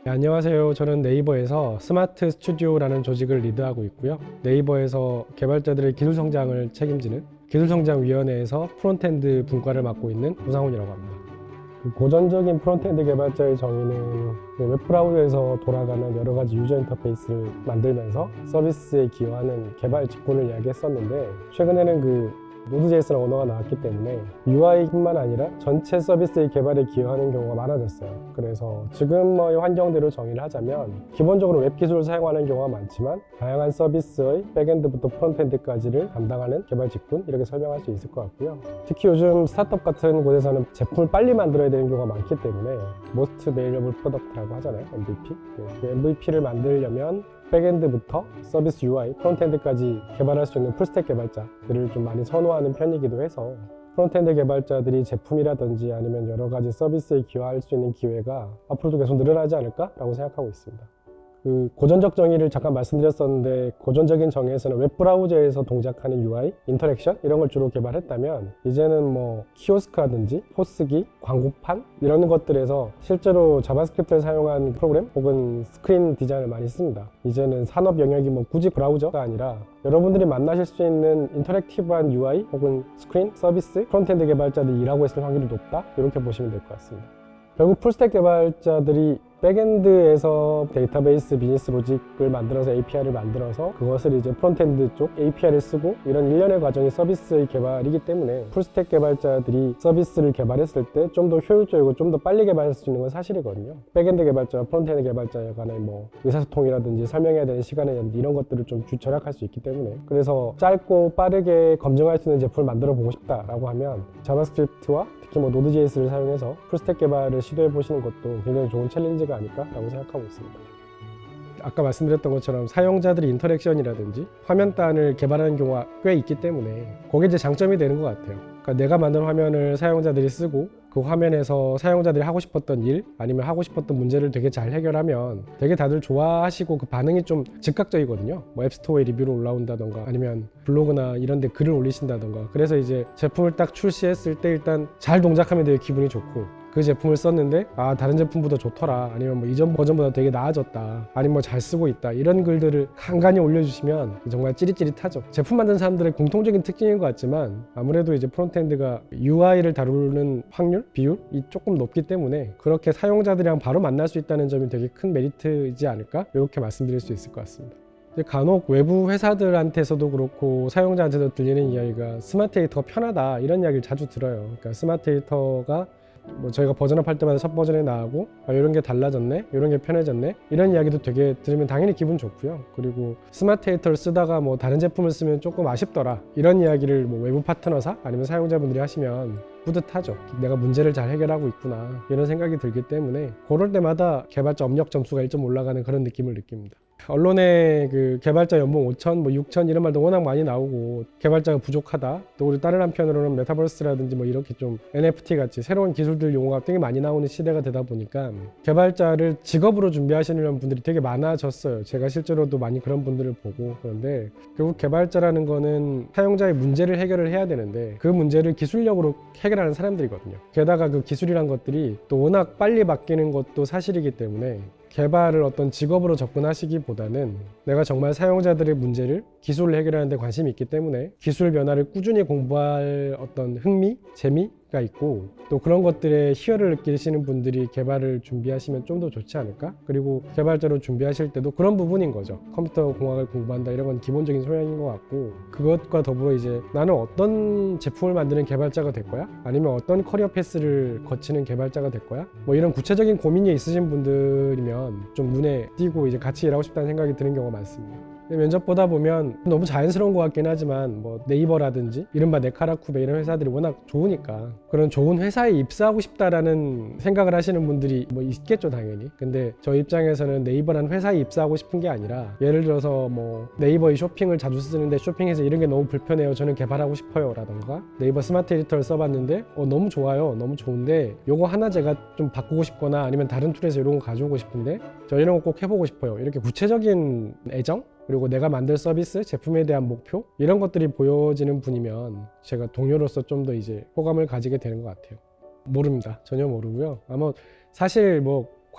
네, 안녕하세요. 저는 네이버에서 스마트 스튜디오라는 조직을 리드하고 있고요. 네이버에서 개발자들의 기술 성장을 책임지는 기술성장위원회에서 프론트엔드 분과를 맡고 있는 우상훈이라고 합니다. 고전적인 프론트엔드 개발자의 정의는 웹브라우저에서 돌아가는 여러 가지 유저 인터페이스를 만들면서 서비스에 기여하는 개발 직군을 이야기했었는데, 최근에는 Node.js라는 언어가 나왔기 때문에 UI뿐만 아니라 전체 서비스의 개발에 기여하는 경우가 많아졌어요. 그래서 지금의 환경대로 정의를 하자면 기본적으로 웹 기술을 사용하는 경우가 많지만 다양한 서비스의 백엔드부터 프론트엔드까지를 담당하는 개발 직군, 이렇게 설명할 수 있을 것 같고요. 특히 요즘 스타트업 같은 곳에서는 제품을 빨리 만들어야 되는 경우가 많기 때문에 Most Valuable Product라고 하잖아요, MVP. 그 MVP를 만들려면 백엔드부터 서비스 UI, 프론트엔드까지 개발할 수 있는 풀스택 개발자들을 좀 많이 선호하는 편이기도 해서 프론트엔드 개발자들이 제품이라든지 아니면 여러 가지 서비스에 기여할 수 있는 기회가 앞으로도 계속 늘어나지 않을까라고 생각하고 있습니다. 고전적 정의를 잠깐 말씀드렸었는데, 고전적인 정의에서는 웹브라우저에서 동작하는 UI, 인터랙션 이런 걸 주로 개발했다면, 이제는 키오스크라든지 포스기, 광고판 이런 것들에서 실제로 자바스크립트를 사용한 프로그램 혹은 스크린 디자인을 많이 씁니다. 이제는 산업 영역이 굳이 브라우저가 아니라 여러분들이 만나실 수 있는 인터랙티브한 UI 혹은 스크린, 서비스, 프론트엔드 개발자들이 일하고 있을 확률이 높다, 이렇게 보시면 될 것 같습니다. 결국 풀스택 개발자들이 백엔드에서 데이터베이스 비즈니스 로직을 만들어서 API를 만들어서 그것을 이제 프론트엔드 쪽 API를 쓰고, 이런 일련의 과정이 서비스의 개발이기 때문에 풀스택 개발자들이 서비스를 개발했을 때 좀 더 효율적이고 좀 더 빨리 개발할 수 있는 건 사실이거든요. 백엔드 개발자와 프론트엔드 개발자 간의 의사소통이라든지 설명해야 되는 시간이라든지 이런 것들을 좀 절약할 수 있기 때문에, 그래서 짧고 빠르게 검증할 수 있는 제품을 만들어 보고 싶다라고 하면 자바스크립트와 특히 Node.js를 사용해서 풀스택 개발을 시도해 보시는 것도 굉장히 좋은 챌린지가 아닐까라고 생각하고 있습니다. 아까 말씀드렸던 것처럼 사용자들이 인터랙션이라든지 화면단을 개발하는 경우가 꽤 있기 때문에 그게 이제 장점이 되는 것 같아요. 그러니까 내가 만든 화면을 사용자들이 쓰고 그 화면에서 사용자들이 하고 싶었던 일 아니면 하고 싶었던 문제를 되게 잘 해결하면 되게 다들 좋아하시고 그 반응이 좀 즉각적이거든요. 앱스토어에 리뷰로 올라온다던가 아니면 블로그나 이런 데 글을 올리신다던가, 그래서 이제 제품을 딱 출시했을 때 일단 잘 동작하면 되게 기분이 좋고, 그 제품을 썼는데 다른 제품보다 좋더라, 아니면 이전 버전보다 되게 나아졌다, 아니면 잘 쓰고 있다, 이런 글들을 간간히 올려주시면 정말 찌릿찌릿하죠. 제품 만드는 사람들의 공통적인 특징인 것 같지만 아무래도 이제 프론트엔드가 UI를 다루는 확률, 비율이 조금 높기 때문에 그렇게 사용자들이랑 바로 만날 수 있다는 점이 되게 큰 메리트이지 않을까, 이렇게 말씀드릴 수 있을 것 같습니다. 간혹 외부 회사들한테서도 그렇고 사용자한테도 들리는 이야기가 스마트 에디터가 편하다, 이런 이야기를 자주 들어요. 그러니까 스마트 에디터가 저희가 버전업 할 때마다 첫 버전에 나오고 이런 게 달라졌네, 이런 게 편해졌네, 이런 이야기도 되게 들으면 당연히 기분 좋고요. 그리고 스마트 에디터를 쓰다가 다른 제품을 쓰면 조금 아쉽더라, 이런 이야기를 외부 파트너사 아니면 사용자분들이 하시면 뿌듯하죠. 내가 문제를 잘 해결하고 있구나, 이런 생각이 들기 때문에 그럴 때마다 개발자 업력 점수가 1점 올라가는 그런 느낌을 느낍니다. 언론에 개발자 연봉 5천, 6천 이런 말도 워낙 많이 나오고 개발자가 부족하다, 또 우리 다른 한편으로는 메타버스라든지 이렇게 좀 NFT 같이 새로운 기술들 용어가 되게 많이 나오는 시대가 되다 보니까 개발자를 직업으로 준비하시는 분들이 되게 많아졌어요. 제가 실제로도 많이 그런 분들을 보고. 그런데 결국 개발자라는 거는 사용자의 문제를 해결을 해야 되는데 그 문제를 기술력으로 해결하는 사람들이거든요. 게다가 그 기술이란 것들이 또 워낙 빨리 바뀌는 것도 사실이기 때문에 개발을 어떤 직업으로 접근하시기보다는 내가 정말 사용자들의 문제를 기술을 해결하는 데 관심이 있기 때문에 기술 변화를 꾸준히 공부할 어떤 흥미, 재미가 있고, 또 그런 것들에 희열을 느끼시는 분들이 개발을 준비하시면 좀 더 좋지 않을까? 그리고 개발자로 준비하실 때도 그런 부분인 거죠. 컴퓨터 공학을 공부한다, 이런 건 기본적인 소양인 것 같고, 그것과 더불어 이제 나는 어떤 제품을 만드는 개발자가 될 거야? 아니면 어떤 커리어 패스를 거치는 개발자가 될 거야? 이런 구체적인 고민이 있으신 분들이면 좀 눈에 띄고 이제 같이 일하고 싶다는 생각이 드는 경우가 많습니다. 면접 보다 보면 너무 자연스러운 것 같긴 하지만 네이버라든지 이른바 네카라쿠베 이런 회사들이 워낙 좋으니까 그런 좋은 회사에 입사하고 싶다라는 생각을 하시는 분들이 있겠죠, 당연히. 근데 저 입장에서는 네이버라는 회사에 입사하고 싶은 게 아니라, 예를 들어서 네이버의 쇼핑을 자주 쓰는데 쇼핑에서 이런 게 너무 불편해요, 저는 개발하고 싶어요 라던가, 네이버 스마트 에디터를 써봤는데 너무 좋아요, 너무 좋은데 요거 하나 제가 좀 바꾸고 싶거나 아니면 다른 툴에서 이런 거 가져오고 싶은데 저 이런 거 꼭 해보고 싶어요, 이렇게 구체적인 애정, 그리고 내가 만들 서비스, 제품에 대한 목표, 이런 것들이 보여지는 분이면 제가 동료로서 좀 더 이제 호감을 가지게 되는 것 같아요. 모릅니다. 전혀 모르고요. 아마 사실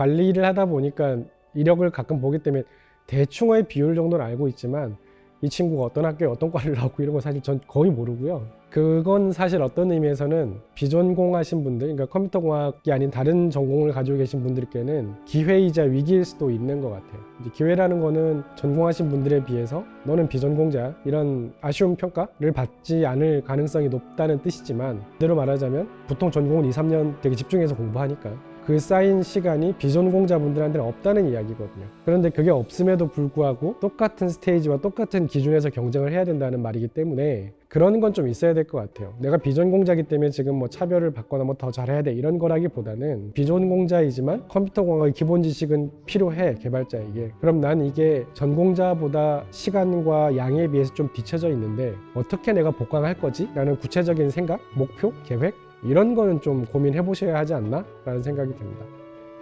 관리를 하다 보니까 이력을 가끔 보기 때문에 대충의 비율 정도는 알고 있지만 이 친구가 어떤 학교에 어떤 과를 나오고 이런 거 사실 전 거의 모르고요. 그건 사실 어떤 의미에서는 비전공하신 분들, 그러니까 컴퓨터공학이 아닌 다른 전공을 가지고 계신 분들께는 기회이자 위기일 수도 있는 것 같아요. 이제 기회라는 거는 전공하신 분들에 비해서 너는 비전공자 이런 아쉬운 평가를 받지 않을 가능성이 높다는 뜻이지만 그대로 말하자면 보통 전공은 2, 3년 되게 집중해서 공부하니까 그 쌓인 시간이 비전공자분들한테는 없다는 이야기거든요. 그런데 그게 없음에도 불구하고 똑같은 스테이지와 똑같은 기준에서 경쟁을 해야 된다는 말이기 때문에 그런 건 좀 있어야 될 것 같아요. 내가 비전공자이기 때문에 지금 뭐 차별을 받거나 뭐 더 잘해야 돼 이런 거라기보다는 비전공자이지만 컴퓨터공학의 기본 지식은 필요해, 개발자에게. 그럼 난 이게 전공자보다 시간과 양에 비해서 좀 뒤처져 있는데 어떻게 내가 복강할 거지? 라는 구체적인 생각, 목표, 계획 이런 거는 좀 고민해 보셔야 하지 않나? 라는 생각이 듭니다.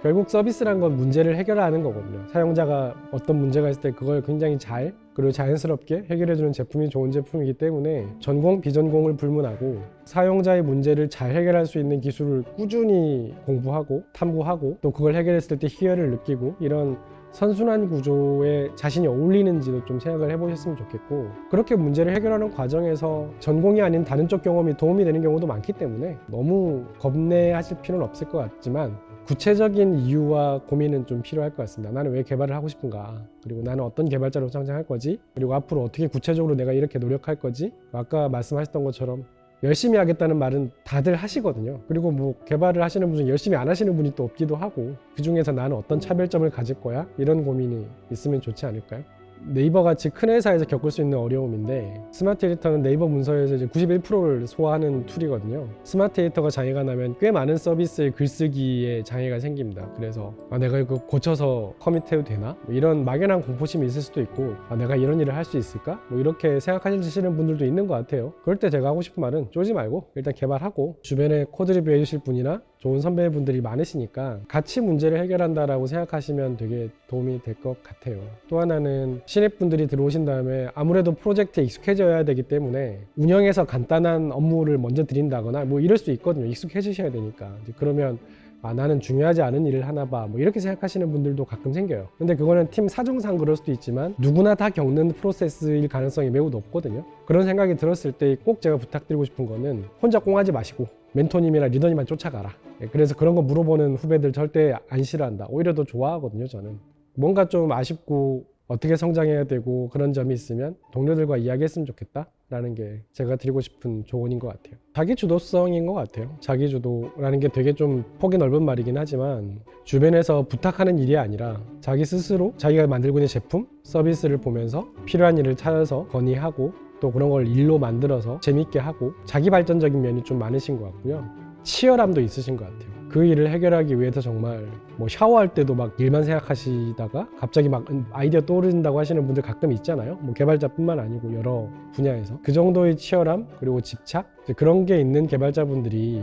결국 서비스란 건 문제를 해결하는 거거든요. 사용자가 어떤 문제가 있을 때 그걸 굉장히 잘 그리고 자연스럽게 해결해주는 제품이 좋은 제품이기 때문에 전공, 비전공을 불문하고 사용자의 문제를 잘 해결할 수 있는 기술을 꾸준히 공부하고 탐구하고 또 그걸 해결했을 때 희열을 느끼고 이런 선순환 구조에 자신이 어울리는지도 좀 생각을 해보셨으면 좋겠고 그렇게 문제를 해결하는 과정에서 전공이 아닌 다른 쪽 경험이 도움이 되는 경우도 많기 때문에 너무 겁내하실 필요는 없을 것 같지만 구체적인 이유와 고민은 좀 필요할 것 같습니다. 나는 왜 개발을 하고 싶은가? 그리고 나는 어떤 개발자로 성장할 거지? 그리고 앞으로 어떻게 구체적으로 내가 이렇게 노력할 거지? 아까 말씀하셨던 것처럼 열심히 하겠다는 말은 다들 하시거든요. 그리고 뭐 개발을 하시는 분 중에 열심히 안 하시는 분이 또 없기도 하고 그 중에서 나는 어떤 차별점을 가질 거야? 이런 고민이 있으면 좋지 않을까요? 네이버 같이 큰 회사에서 겪을 수 있는 어려움인데 스마트 에디터는 네이버 문서에서 이제 91%를 소화하는 툴이거든요. 스마트 에디터가 장애가 나면 꽤 많은 서비스의 글쓰기에 장애가 생깁니다. 그래서 내가 이거 고쳐서 커밋해도 되나? 뭐 이런 막연한 공포심이 있을 수도 있고 내가 이런 일을 할 수 있을까? 뭐 이렇게 생각하시는 분들도 있는 것 같아요. 그럴 때 제가 하고 싶은 말은 쫄지 말고 일단 개발하고 주변에 코드 리뷰 해주실 분이나 좋은 선배분들이 많으시니까 같이 문제를 해결한다라고 생각하시면 되게 도움이 될 것 같아요. 또 하나는 신입분들이 들어오신 다음에 아무래도 프로젝트에 익숙해져야 되기 때문에 운영에서 간단한 업무를 먼저 드린다거나 뭐 이럴 수 있거든요. 익숙해지셔야 되니까. 그러면 나는 중요하지 않은 일을 하나 봐 뭐 이렇게 생각하시는 분들도 가끔 생겨요. 근데 그거는 팀 사정상 그럴 수도 있지만 누구나 다 겪는 프로세스일 가능성이 매우 높거든요. 그런 생각이 들었을 때 꼭 제가 부탁드리고 싶은 거는 혼자 꽁하지 마시고 멘토님이나 리더님만 쫓아가라. 그래서 그런 거 물어보는 후배들 절대 안 싫어한다. 오히려 더 좋아하거든요. 저는 뭔가 좀 아쉽고 어떻게 성장해야 되고 그런 점이 있으면 동료들과 이야기했으면 좋겠다 라는 게 제가 드리고 싶은 조언인 것 같아요. 자기주도성인 것 같아요. 자기주도라는 게 되게 좀 폭이 넓은 말이긴 하지만 주변에서 부탁하는 일이 아니라 자기 스스로 자기가 만들고 있는 제품, 서비스를 보면서 필요한 일을 찾아서 건의하고 또 그런 걸 일로 만들어서 재밌게 하고 자기 발전적인 면이 좀 많으신 것 같고요. 치열함도 있으신 것 같아요. 그 일을 해결하기 위해서 정말 뭐 샤워할 때도 막 일만 생각하시다가 갑자기 막 아이디어 떠오른다고 하시는 분들 가끔 있잖아요. 뭐 개발자뿐만 아니고 여러 분야에서 그 정도의 치열함 그리고 집착 그런 게 있는 개발자분들이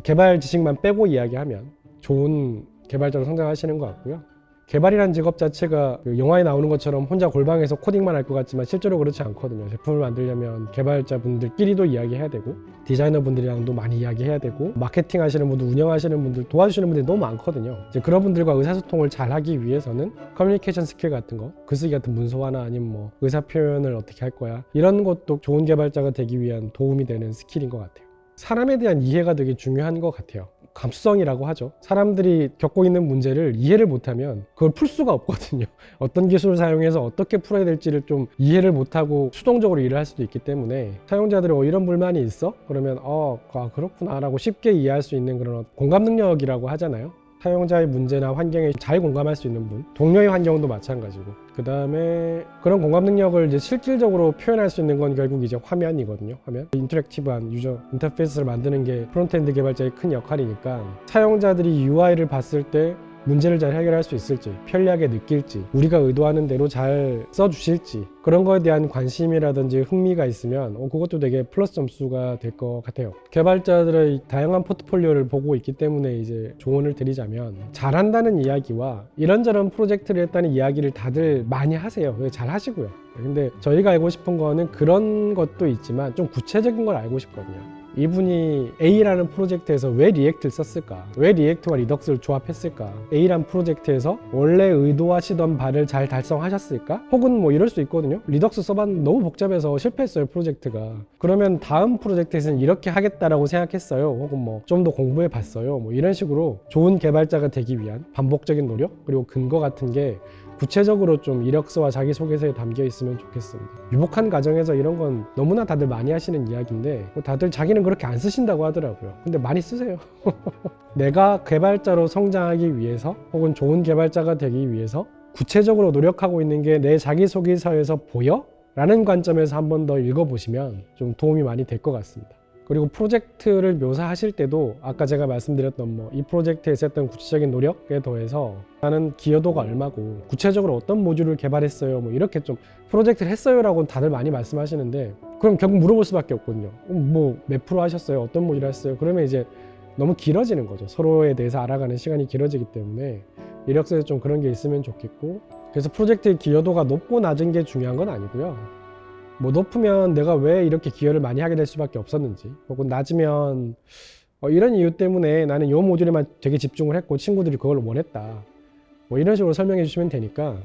개발 지식만 빼고 이야기하면 좋은 개발자로 성장하시는 것 같고요. 개발이라는 직업 자체가 영화에 나오는 것처럼 혼자 골방에서 코딩만 할 것 같지만 실제로 그렇지 않거든요. 제품을 만들려면 개발자분들끼리도 이야기해야 되고 디자이너분들이랑도 많이 이야기해야 되고 마케팅 하시는 분들, 운영하시는 분들, 도와주시는 분들이 너무 많거든요. 이제 그런 분들과 의사소통을 잘 하기 위해서는 커뮤니케이션 스킬 같은 거, 글쓰기 같은 문서화나 아니면 뭐 의사 표현을 어떻게 할 거야 이런 것도 좋은 개발자가 되기 위한 도움이 되는 스킬인 것 같아요. 사람에 대한 이해가 되게 중요한 것 같아요. 감수성이라고 하죠. 사람들이 겪고 있는 문제를 이해를 못하면 그걸 풀 수가 없거든요. 어떤 기술을 사용해서 어떻게 풀어야 될지를 좀 이해를 못하고 수동적으로 일을 할 수도 있기 때문에 사용자들이 이런 불만이 있어? 그러면 그렇구나 라고 쉽게 이해할 수 있는 그런 공감 능력이라고 하잖아요. 사용자의 문제나 환경에 잘 공감할 수 있는 분, 동료의 환경도 마찬가지고 그 다음에 그런 공감 능력을 이제 실질적으로 표현할 수 있는 건 결국 이제 화면이거든요. 화면 인터랙티브한 유저 인터페이스를 만드는 게 프론트엔드 개발자의 큰 역할이니까 사용자들이 UI를 봤을 때 문제를 잘 해결할 수 있을지, 편리하게 느낄지, 우리가 의도하는 대로 잘 써주실지 그런 거에 대한 관심이라든지 흥미가 있으면 그것도 되게 플러스 점수가 될 것 같아요. 개발자들의 다양한 포트폴리오를 보고 있기 때문에 이제 조언을 드리자면 잘한다는 이야기와 이런저런 프로젝트를 했다는 이야기를 다들 많이 하세요. 잘 하시고요. 근데 저희가 알고 싶은 거는 그런 것도 있지만 좀 구체적인 걸 알고 싶거든요. 이분이 A라는 프로젝트에서 왜 리액트를 썼을까? 왜 리액트와 리덕스를 조합했을까? A라는 프로젝트에서 원래 의도하시던 바를 잘 달성하셨을까? 혹은 뭐 이럴 수 있거든요. 리덕스 써봤는데 너무 복잡해서 실패했어요, 프로젝트가. 그러면 다음 프로젝트에서는 이렇게 하겠다라고 생각했어요. 혹은 뭐 좀 더 공부해 봤어요. 뭐 이런 식으로 좋은 개발자가 되기 위한 반복적인 노력 그리고 근거 같은 게 구체적으로 좀 이력서와 자기소개서에 담겨 있으면 좋겠습니다. 유복한 과정에서 이런 건 너무나 다들 많이 하시는 이야기인데 다들 자기는 그렇게 안 쓰신다고 하더라고요. 근데 많이 쓰세요. 내가 개발자로 성장하기 위해서 혹은 좋은 개발자가 되기 위해서 구체적으로 노력하고 있는 게 내 자기소개서에서 보여? 라는 관점에서 한 번 더 읽어보시면 좀 도움이 많이 될 것 같습니다. 그리고 프로젝트를 묘사하실 때도 아까 제가 말씀드렸던 뭐 이 프로젝트에서 했던 구체적인 노력에 더해서 나는 기여도가 얼마고 구체적으로 어떤 모듈을 개발했어요 뭐 이렇게 좀 프로젝트를 했어요 라고 다들 많이 말씀하시는데 그럼 결국 물어볼 수밖에 없거든요. 뭐 몇 프로 하셨어요? 어떤 모듈 했어요? 그러면 이제 너무 길어지는 거죠. 서로에 대해서 알아가는 시간이 길어지기 때문에 이력서에 좀 그런 게 있으면 좋겠고, 그래서 프로젝트의 기여도가 높고 낮은 게 중요한 건 아니고요. 뭐 높으면 내가 왜 이렇게 기여를 많이 하게 될 수밖에 없었는지, 혹은 낮으면 이런 이유 때문에 나는 이 모듈에만 되게 집중을 했고 친구들이 그걸 원했다, 뭐 이런 식으로 설명해 주시면 되니까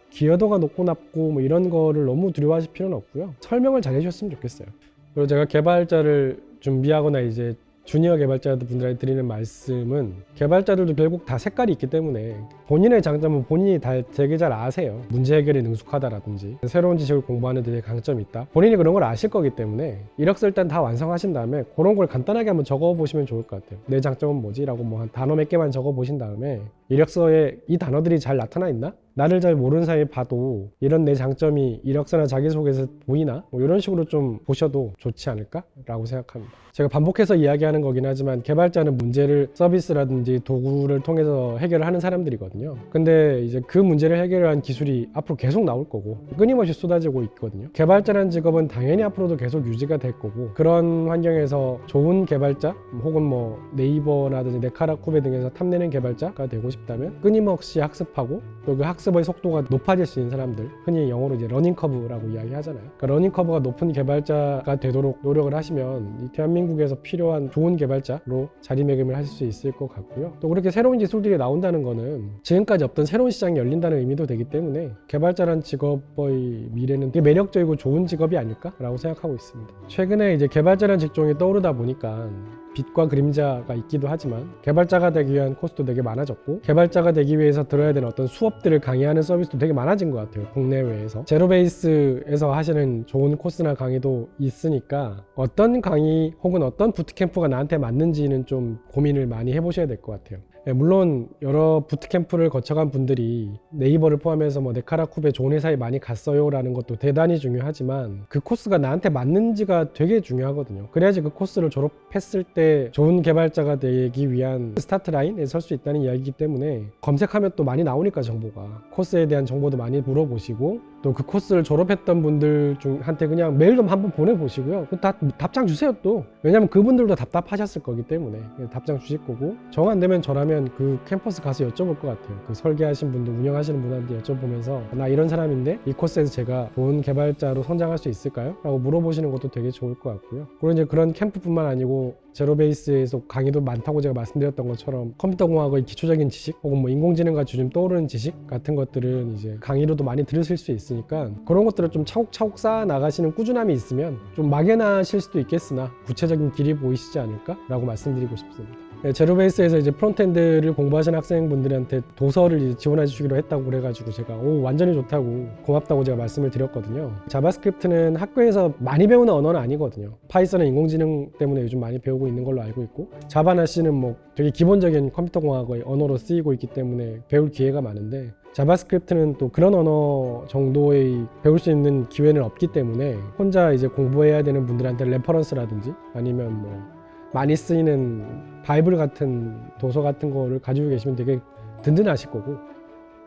기여도가 높고 낮고 뭐 이런 거를 너무 두려워하실 필요는 없고요. 설명을 잘 해주셨으면 좋겠어요. 그리고 제가 개발자를 준비하거나 이제 주니어 개발자분들한테 드리는 말씀은, 개발자들도 결국 다 색깔이 있기 때문에 본인의 장점은 본인이 다 되게 잘 아세요. 문제 해결에 능숙하다라든지 새로운 지식을 공부하는 데 강점이 있다, 본인이 그런 걸 아실 거기 때문에 이력서 일단 다 완성하신 다음에 그런 걸 간단하게 한번 적어 보시면 좋을 것 같아요. 내 장점은 뭐지? 라고 뭐 한 단어 몇 개만 적어 보신 다음에 이력서에 이 단어들이 잘 나타나 있나? 나를 잘 모르는 사이에 봐도 이런 내 장점이 이력서나 자기소개에서 보이나? 뭐 이런 식으로 좀 보셔도 좋지 않을까? 라고 생각합니다. 제가 반복해서 이야기하는 거긴 하지만 개발자는 문제를 서비스라든지 도구를 통해서 해결을 하는 사람들이거든요. 근데 이제 그 문제를 해결한 기술이 앞으로 계속 나올 거고 끊임없이 쏟아지고 있거든요. 개발자라는 직업은 당연히 앞으로도 계속 유지가 될 거고, 그런 환경에서 좋은 개발자 혹은 뭐 네이버라든지 네카라쿠베 등에서 탐내는 개발자가 되고 싶다면 끊임없이 학습하고 또 그 학습의 속도가 높아질 수 있는 사람들, 흔히 영어로 이제 러닝커브라고 이야기하잖아요. 그러니까 러닝커브가 높은 개발자가 되도록 노력을 하시면 이 대한민국에서 필요한 좋은 개발자로 자리매김을 하실 수 있을 것 같고요. 또 그렇게 새로운 기술들이 나온다는 거는 지금까지 없던 새로운 시장이 열린다는 의미도 되기 때문에 개발자란 직업의 미래는 되게 매력적이고 좋은 직업이 아닐까라고 생각하고 있습니다. 최근에 이제 개발자라는 직종이 떠오르다 보니까 빛과 그림자가 있기도 하지만 개발자가 되기 위한 코스도 되게 많아졌고, 개발자가 되기 위해서 들어야 되는 어떤 수업들을 강의하는 서비스도 되게 많아진 것 같아요. 국내외에서 제로베이스에서 하시는 좋은 코스나 강의도 있으니까 어떤 강의 혹은 어떤 부트캠프가 나한테 맞는지는 좀 고민을 많이 해보셔야 될 것 같아요. 물론 여러 부트캠프를 거쳐간 분들이 네이버를 포함해서 뭐 네카라쿠베 좋은 회사에 많이 갔어요 라는 것도 대단히 중요하지만 그 코스가 나한테 맞는지가 되게 중요하거든요. 그래야지 그 코스를 졸업했을 때 좋은 개발자가 되기 위한 스타트 라인에 설 수 있다는 이야기이기 때문에 검색하면 또 많이 나오니까 정보가, 코스에 대한 정보도 많이 물어보시고 또 그 코스를 졸업했던 분들 중한테 그냥 메일 좀 한번 보내보시고요. 다 답장 주세요 또. 왜냐면 그분들도 답답하셨을 거기 때문에 답장 주실 거고, 정 안 되면 저라면 그 캠퍼스 가서 여쭤볼 것 같아요. 그 설계하신 분들, 운영하시는 분한테 여쭤보면서 나 이런 사람인데 이 코스에서 제가 좋은 개발자로 성장할 수 있을까요? 라고 물어보시는 것도 되게 좋을 것 같고요. 그리고 이제 그런 캠프뿐만 아니고 제로베이스에서 강의도 많다고 제가 말씀드렸던 것처럼 컴퓨터공학의 기초적인 지식 혹은 뭐 인공지능과 요즘 떠오르는 지식 같은 것들은 이제 강의로도 많이 들으실 수 있으니까 그런 것들을 좀 차곡차곡 쌓아 나가시는 꾸준함이 있으면 좀 막연하실 수도 있겠으나 구체적인 길이 보이시지 않을까? 라고 말씀드리고 싶습니다. 제로베이스에서 이제 프론트엔드를 공부하시는 학생분들한테 도서를 이제 지원해 주시기로 했다고 그래가지고 제가 완전히 좋다고 고맙다고 제가 말씀을 드렸거든요. 자바스크립트는 학교에서 많이 배우는 언어는 아니거든요. 파이썬은 인공지능 때문에 요즘 많이 배우고 있는 걸로 알고 있고, 자바나 C는 뭐 되게 기본적인 컴퓨터공학의 언어로 쓰이고 있기 때문에 배울 기회가 많은데, 자바스크립트는 또 그런 언어 정도의 배울 수 있는 기회는 없기 때문에 혼자 이제 공부해야 되는 분들한테 레퍼런스라든지 아니면 뭐 많이 쓰이는 바이블 같은 도서 같은 거를 가지고 계시면 되게 든든하실 거고,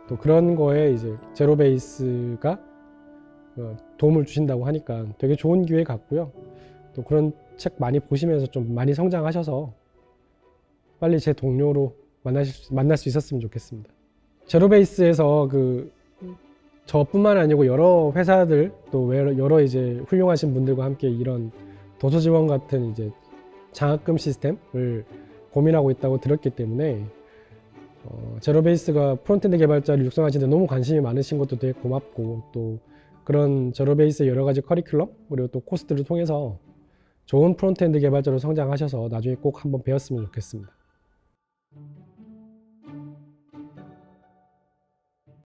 또 그런 거에 이제 제로베이스가 도움을 주신다고 하니까 되게 좋은 기회 같고요. 또 그런 책 많이 보시면서 좀 많이 성장하셔서 빨리 제 동료로 만날 수 있었으면 좋겠습니다. 제로베이스에서 저뿐만 아니고 여러 회사들 또 여러 이제 훌륭하신 분들과 함께 이런 도서 지원 같은 이제 장학금 시스템을 고민하고 있다고 들었기 때문에 제로베이스가 프론트엔드 개발자를 육성하시는데 너무 관심이 많으신 것도 되게 고맙고, 또 그런 제로베이스의 여러 가지 커리큘럼 그리고 또 코스들을 통해서 좋은 프론트엔드 개발자로 성장하셔서 나중에 꼭 한번 배웠으면 좋겠습니다.